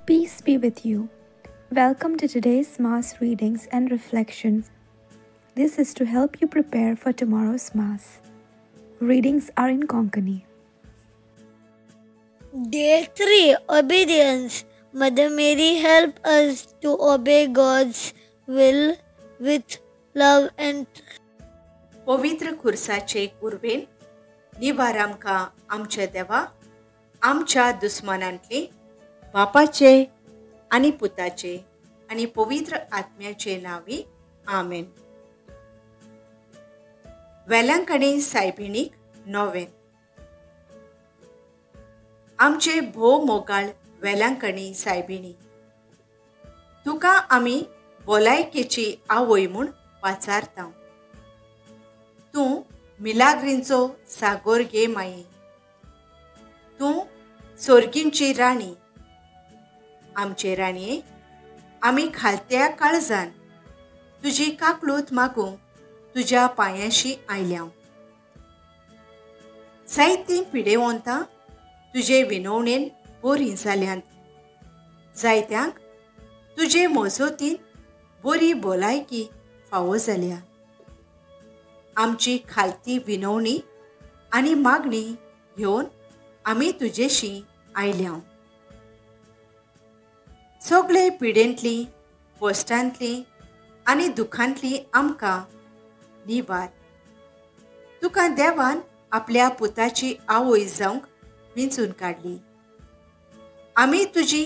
Peace be with you. Welcome to today's Mass readings and reflections. This is to help you prepare for tomorrow's Mass. Readings are in Konkani. Day 3 Obedience. Mother Mary, help us to obey God's will with love and पवित्र खुर्साचे कुरवेन निवार आमकां आमचे देवा आमच्या दुस्मानांतले बापाचे आनी पुताचे आनी पवित्र आत्म्याचे नावी आमेन. वेलांकणी सायबिणीक नोवेन. आमचे भोव मोगाळ वेलांकणी सायबिणी, तुका आमी भलायकेची आवय म्हूण वाचारता. तूं मिलाग्रींचो सागोर गे माये, तूं सोर्गींची राणी. आमचे राणये, आमी खालत्या काळजान तुजी काकलूत मागूंक तुज्या पांयांशी आयल्या. जायतीं पिडेवंतां तुजे विनवणेन बरीं जाल्यांत. जायत्यांक तुजे मोजोतीन बरी भलायकी फावो जाल्या. आमची खालती विनवणी आनी मागणी घेवन आमी तुजेशी आयल्या. सगळे पिडेंतली, पोस्टांतली आनी दुखांतली आमकां निवार. तुका देवान आपल्या पुताची आवय जावंक विंचून काडली. आमी तुजी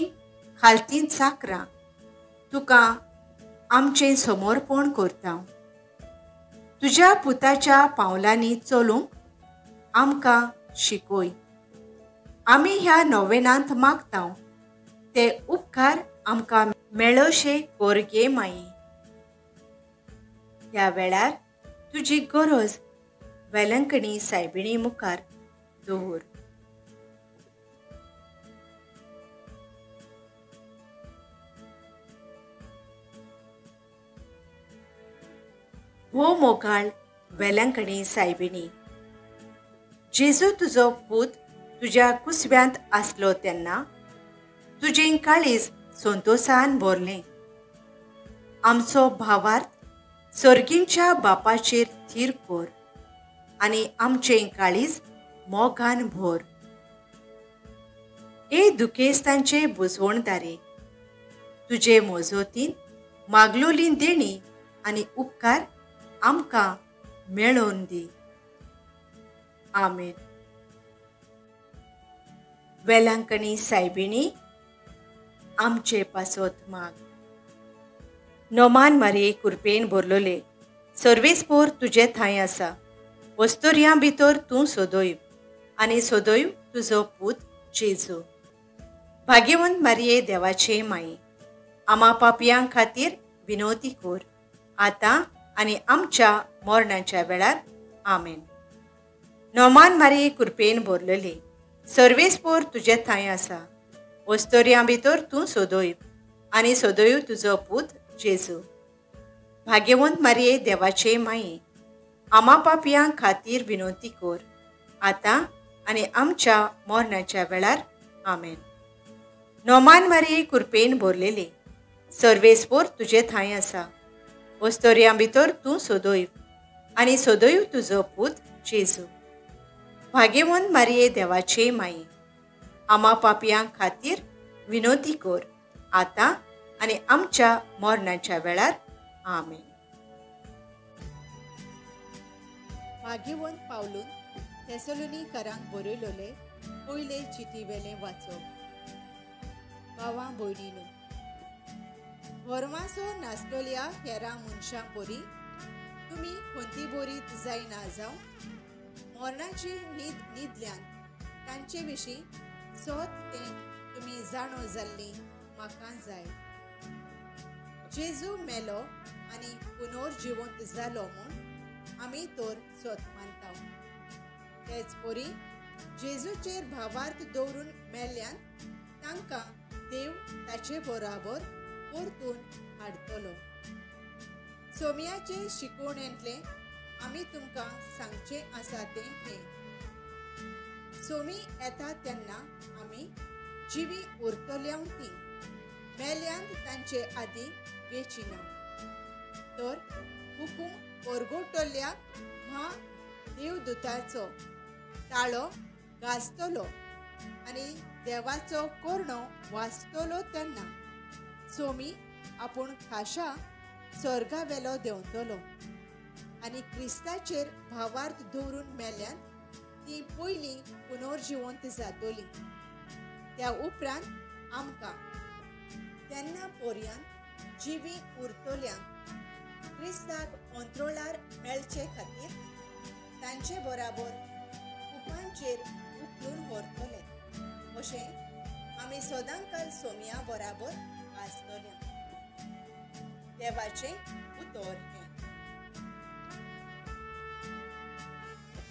खालतीं चाकरां तुका आमचें समर्पण करता. तुज्या पुताच्या पावलांनी चलूंक आमकां शिकय. आमी ह्या नोवेनांत मागता ते उपकार आमकां मेळोशे कर गे माये. ह्या वेळार तुजी गरज वेलंकणी सायबिणी मुखार दवर. हो मोगाळ वेलंकणी सायबिणी, जेजू तुजो पूत तुज्या कुसव्यांत आसलो तेन्ना तुजें काळीज संतोषान भरलें. आमचो भावार्थ सर्गींच्या बापाचेर थीर कर आनी आमचें काळीज मोगान भर. ए दुखेस्तांचे बुजवणदारे, तुजे मोजोतीन मागलोली देणी आनी उपकार आमकां मेळोवन दी. आमेन. वेलांकणी सायबिणी, आमचे पासोत माग. नोमान मारये कुरपेन भरलोले, सर्वेस्पोर तुजे थंय आसा. वस्तुर्यां भितर तूं सोदोय आनी सोदोय तुजो पूत जेजू. भाग्यवंत मारये देवाचे माये, आमा पापयां खातीर विनोती कर, आतां आनी आमच्या मरणाच्या वेळार आमेन. नोमान मारये कुरपेन भरलेले, सर्वेस्पोर तुजे थंय आसा. वस्तुर्यां भितर तूं सोदोय आनी सोदोय तुजो पूत जेजू. भाग्यवंत मारये देवाचे माये, आमा पापयां खातीर विनोती कर, आतां आनी आमच्या मरणाच्या वेळार आमेन. नोमान मारये कुरपेन भरलेले, सर्वेस्पोर तुजे थंय आसा. वस्तुर्यां भितर तूं सोदोय आनी सोदोय तुजो पूत जेजू. भाग्यवंत मारये देवाचे माये, आमा पापयां खातीर विनोती कर, आतां आनी आमच्या मरणाच्या वेळार आमेन. भाग्यवंत पावलून थेसलोनिकांक बरयलोले पयले चिटीवेलें वाचप. भावां भयणीनो, वर्मासो नासलेल्या हेरां मनशां परी तुमी खंती बरीत जायना जावं मरणाची न्हीद न्हिदल्यान तांचे विशीं सोत तें तुमी जाणो जाल्ली म्हाका जाय. जेजू मेलो आनी पुनर्जिवंत जालो म्हूण आमी तर सोत मानता. तेच परी जेजूचेर भावार्थ दवरून मेल्ल्यान तांकां देव ताचे बराबर परतून हाडटलो. सोमयाचे शिकवणेंतले आमी तुमकां सांगचें आसा तें हें. सोमी येता तेन्ना आमी जिवी उरतल्यांक ती मेल्यांत तांचे आदी वेचिना, तर हुकूम परगोटल्ल्या म्हा देवदूताचो ताळो गाजतलो आनी देवाचो कोर्णो वाजतलो तेन्ना सोमी आपूण खाशा स्वर्गावेलो देंवतलो आनी क्रिस्ताचेर भावार्थ दवरून मेल्यांत ती पयली पुनर्जिवंत जातली। त्या उपरांत आमकां तेन्ना पर्यंत जिवी उरतल्यांक क्रिस्ताक अंत्रोळार मेळचे खातीर तांचे बराबर कुपांचेर उखलून व्हरतले अशें आमी सदांकाल सोम्या बराबर आसतले। देवाचें उतर हें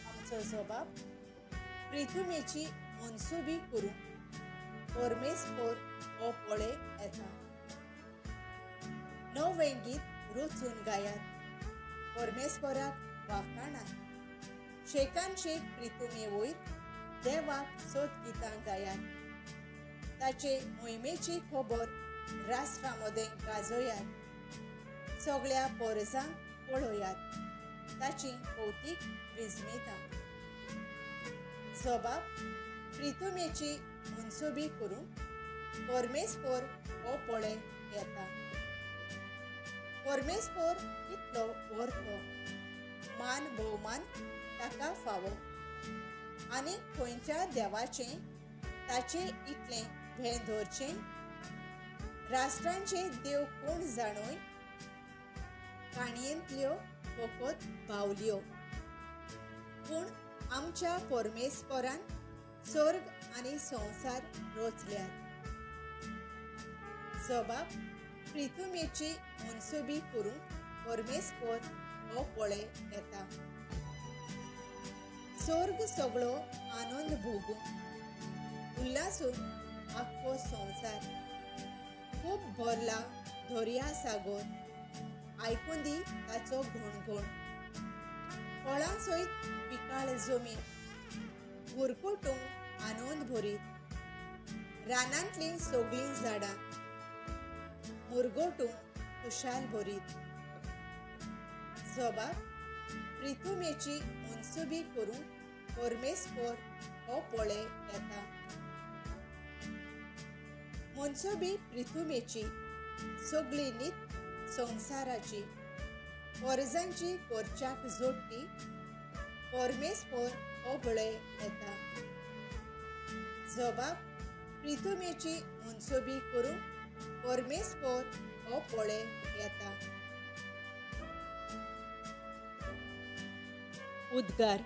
आमचो जबाब प्रितुमेची मनसुबी करून परमेस्पर हो पळे येता। नवें गीत रचून गायात, परमेस्पराक वाखाणात, शेकांचे प्रितुमे वयर देवाक सोत गितां गायात, ताचे मोहिमेची खबर राष्ट्रांमदें गाजोयात, सगळ्या परजांक पळोवयात, ताची कौतीक विजमेता। जबाब प्रितुमेची मनसुबी करून परमेस्पर हो पळे येता। परमेस्पर कितलो व्हरतो, मान भोवमान ताका फावो, आनी खंयच्या देवाचें ताचे इतलें भें धरचें, राष्ट्रांचे देव कोण जाणोय, काणयेंतल्यो फकत बावल्यो, पूण आमच्या परमेस्परान स्वर्ग आनी संवसार रचल्यात। जबाब प्रितुमेची मनसुबी करून परमेस्पर हो पळे येता। स्वर्ग सगळो आनंद भोगून उल्हासून आख्खो संवसार खूब भरला दर्या सागर, आयकून दी ताचो घणघण, फळां सयत पिकाळ जमीन, गुरकुटूंक आनंद भरीत, रानांतलीं सगळीं झाडां मुरगोटूंक खुशाल भरीत। जबाब प्रितुमेची मनसुबी करून परमेस्पर हो पळे येता। मनसुबी प्रितुमेची सगळी नीत संवसाराची, परजांची करच्याक जोडटी, परमेस्पर हो पळे येता। जबाब प्रितुमेची मनसुबी करून परमेस्पर हो पळे येता। उद्गार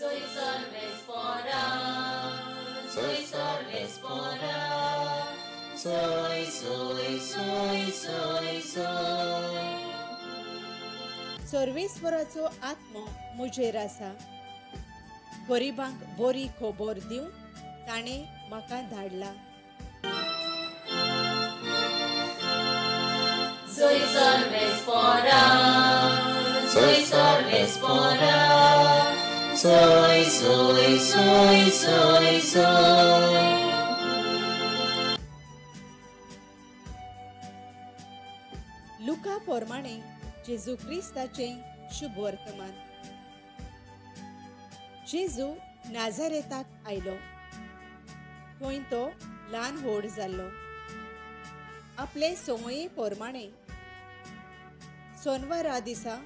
Soy sorvespora, soy sorvespora, soy, soy, soy, soy, soy. सर्वेस्वराचो आत्मो मुजेर आसा, गरिबांक बरी खबर दिवंक ताणें म्हाका धाडला। Soy sorvespora, soy sorvespora, soy, soy, soy, soy, soy. लुका प्रमाणे जेजू क्रिस्ताचें शुभ वर्तमान। जेजू नाझारेताक आयलो, थंय तो ल्हान व्हड जाल्लो। आपले संवये प्रमाणे सोनवारा दिसा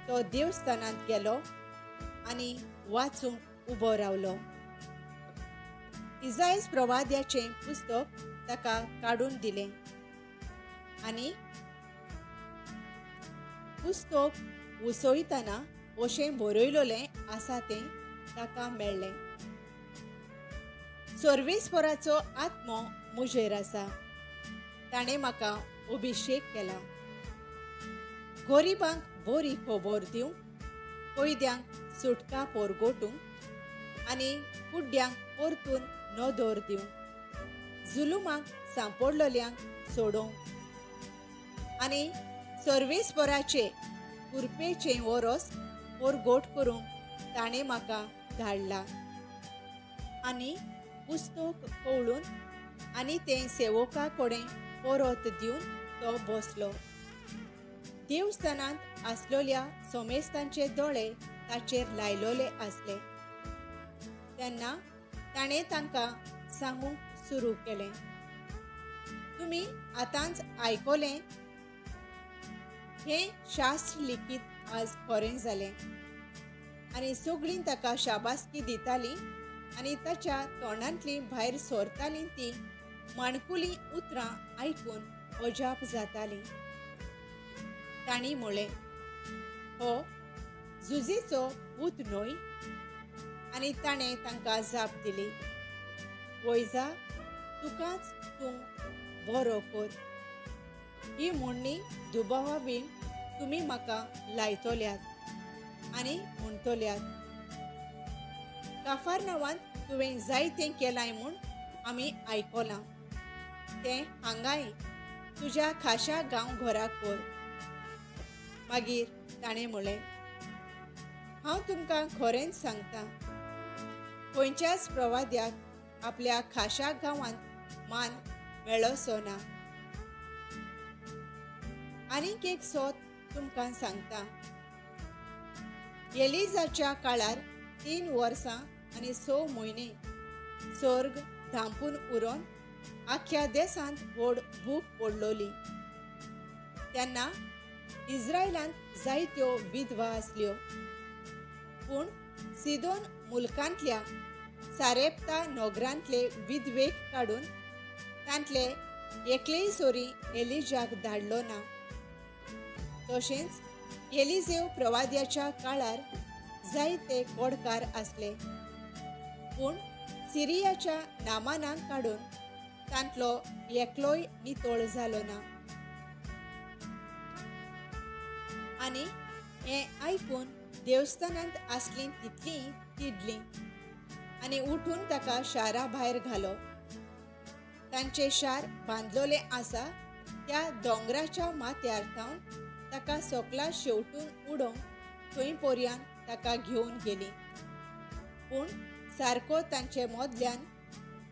तो देवस्थानांत गेलो आनी वाचूंक उबो रावलो। इसायास प्रवाद्याचें पुस्तक ताका काडून दिलें आनी पुस्तक उसळटाना अशें बरयलोलें आसा तें ताका मेळ्ळें। सर्वेस्पराचो आत्मो मुजेर आसा, ताणें म्हाका अभिशेक केला। गरिबांक बरी खबर दिवंक, कैद्यांक सुटका परगोटूंक आनी कुड्ड्यांक परतून नदर दिवंक, जुलुमाक सांपडलेल्यांक सोडोवंक आनी सर्वेस्पराचे कुरपेचें वरोस परगोट करूंक ताणें म्हाका धाडला। आनी पुस्तक कवळून आनी तें सेवका कडेन परत दिवन तो बसलो. देवस्थानांत आसलेल्या सोमेस्तांचे दोळे ताचेर लायलोले आसले. तेन्ना ताणें तांकां सांगूंक सुरू केलें, तुमी आतांच आयकलें, हें शास्त्र लिखीत आज खरें जालें. आनी सगळीं ताका शाबासकी दितालीं आनी ताच्या तोंडांतलीं भायर सरतालीं तीं माणकुलीं उतरां आयकून अजाप जातालीं. तांणी म्हळें, हो जुजेचो पूत न्हय. आनी ताणें तांकां जाप दिली, वय जा, तुकाच तूं बरो कर. ही म्हणणी दुबावा बीन तुमी म्हाका लायतल्यात आनी म्हणटल्यात, काफारनावांत तुवें जायतें केलां म्हूण आमी आयकलां. तें हांगाय तुज्या खाशा गांव घराक कर. मागीर ताणें म्हळें, हांव तुमकां खरेंच सांगतां, खंयच्याच प्रवाद्याक आपल्या खाशा गांवांत मान मेळोसो ना. आनीक एक सोत तुमकां सांगता, एलिजाच्या काळार 3 वर्सां आनी 6 म्हयने सर्ग धांपून उरोन आख्या देशांत व्हड भूक पडलोली. तेन्ना इस्रायलांत जायत्यो विधवा आसल्यो. पूण सिदोन मुल्कांतल्या सारेप्ता नोगरांतले विधवेक काडून तांतले एकलेय सोरी एलिजाक धाडलो ना. तशेंच एलिजेव प्रवाद्याच्या काळार जायते कोडकार आसले. पूण सिरियाच्या नामानाक काडून तांतलो एकलोय नितोळ जालो ना. आनी हें आयकून देवस्थानांत आसलीं तितलीं तिडलीं आनी उठून ताका शारा भायर घालो. तांचे शार बांदलोले आसा त्या दोंगराच्या माथ्यार थावन ताका सोकला शेवटून उडोवंक थंय पर्यान ताका घेवन गेली. पूण सारको तांचे मोदल्यान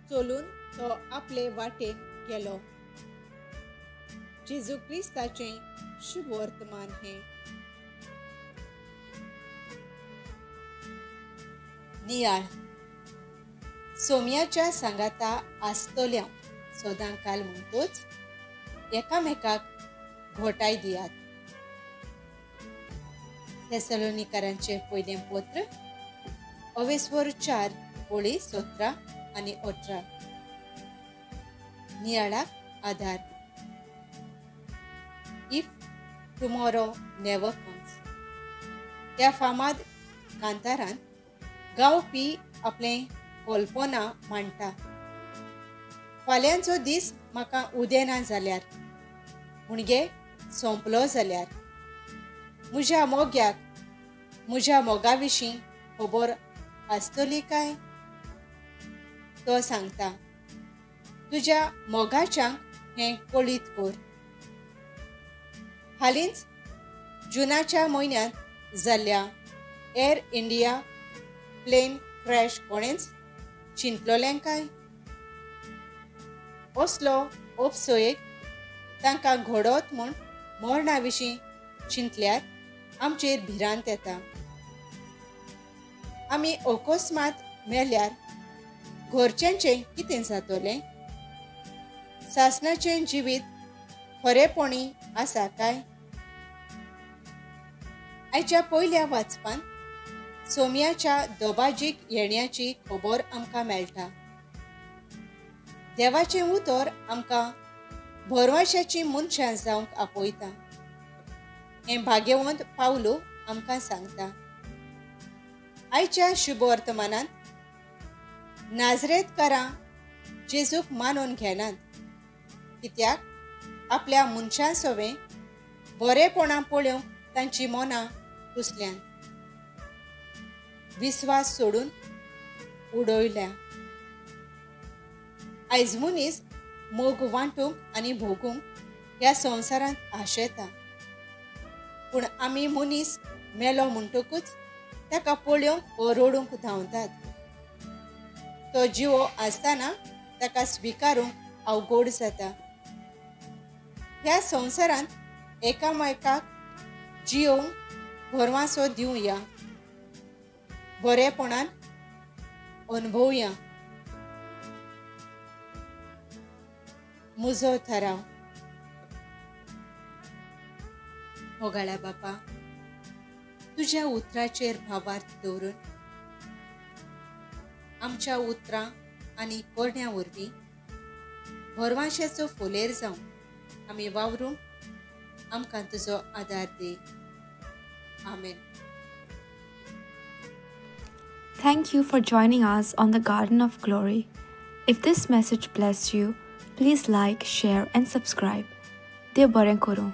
चलून तो आपले वाटेन गेलो. जेजू क्रिस्ताचें शुभ वर्तमान हें. नियाळ. सोम्याच्या सांगाता आसतल्या सोदांकाल म्हणटोच एकामेकाक घोटाय दियात. थेसलोनिकारांचे पयलें पत्र 4:17 आनी 18. नियाळाक आधार. If tomorrow never comes. त्या फामाद कांतारान गावपी आपलें कल्पना मांडटा. फाल्यांचो दीस म्हाका उदेना जाल्यार, मुणगे सोंपलो जाल्यार, म्हज्या मोग्याक म्हज्या मोगा विशीं खबर आसतली काय? तो सांगता, तुज्या मोगाच्यांक हें कळीत कर. हालींच जुनाच्या म्हयन्यांत जाल्ल्या एर इंडिया प्लेन क्रॅश कोणेंच चिंतलोलें काय? असलो अप्सोयेक तांकां घडोत म्हूण मरणा विशीं चिंतल्यार आमचेर भिरांत येता. आमी अकस्मात मेल्यार घरच्यांचें कितें जातलें? सासणाचें जिवीत खरेपणी आसा काय? आयच्या पयल्या वाचपान सोम्याच्या दोबाजीक येण्याची खबर आमकां मेळटा. देवाचें उतर आमकां भरवशाची मनशां जावंक आपयता. हें भाग्यवंत पावलो आमकां सांगता. आयच्या शुभ वर्तमानांत नाजरेतकारां जेजूक मानून घेनात, कित्याक आपल्या मनशां सोवें बरेपणां पळोवंक तांची मनां कुसल्यान. विस्वास सोडून उडयल्या. आयज मनीस मोग वांटूंक आनी भोगूंक ह्या संवसारांत आशेता. पूण आमी मनीस मेलो म्हणटकूच ताका पळोवंक वा रडूंक धांवतात. तो जिवो आसतना ताका स्विकारूंक अवघड जाता. ह्या संवसारांत एकामेकाक जियोंक भरवासो दिवया, बरेपणान अनुभवया. म्हजो थाराव. मोगाळ्या बापा, तुज्या उतराचेर भावार्थ दवरून आमच्या उतरां आनी करण्यां वरवीं भरवशाचो फोलेर जावन आमी वावरूंक आमकां तुजो आदार दी. आमेन. Thank you for joining us on the Garden of Glory. If this message blessed you, please like, share, and subscribe. Dev baren koro.